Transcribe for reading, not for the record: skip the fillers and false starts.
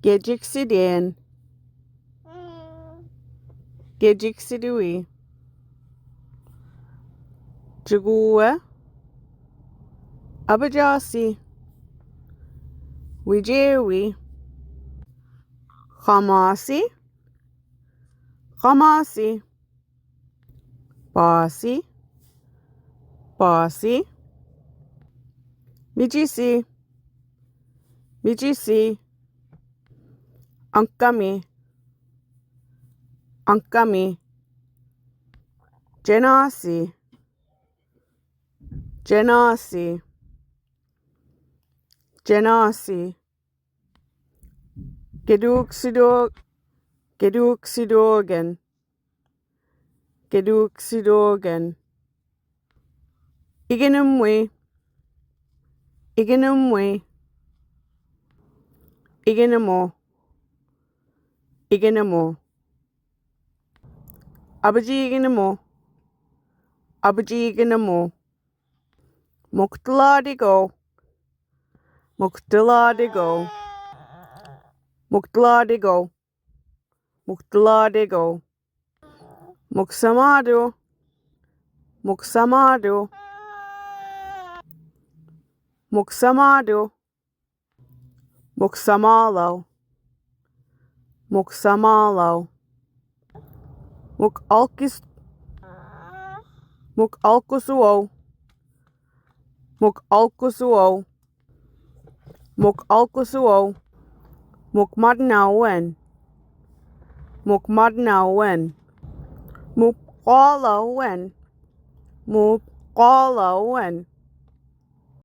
Geciksidin. Geciksidui. Jagua. Abajasi. Wijewi. Khamasi. Khamasi. Basi. Basi. Mijisi. Mijisi. Ankami. Ankami. Janasi. Janasi. Janasi. Geduksidog. Geduksidogen. Geduksidogen. Igenumwe. Igenumwe. Igenumo. Igenumo. Abaji igenumo. Abaji igenumo. Muktladigo. Muktladigo. Muktladigo. Muktladigo. Muksamadu. Muksamadu. Muksamadu. Muksamalo. Muksamalo. Mukalkusuo. Mukalkusuo. Mukalkusuo. Mukmadnawen. Mukmadnawen. Mukalawen. Mukalawen.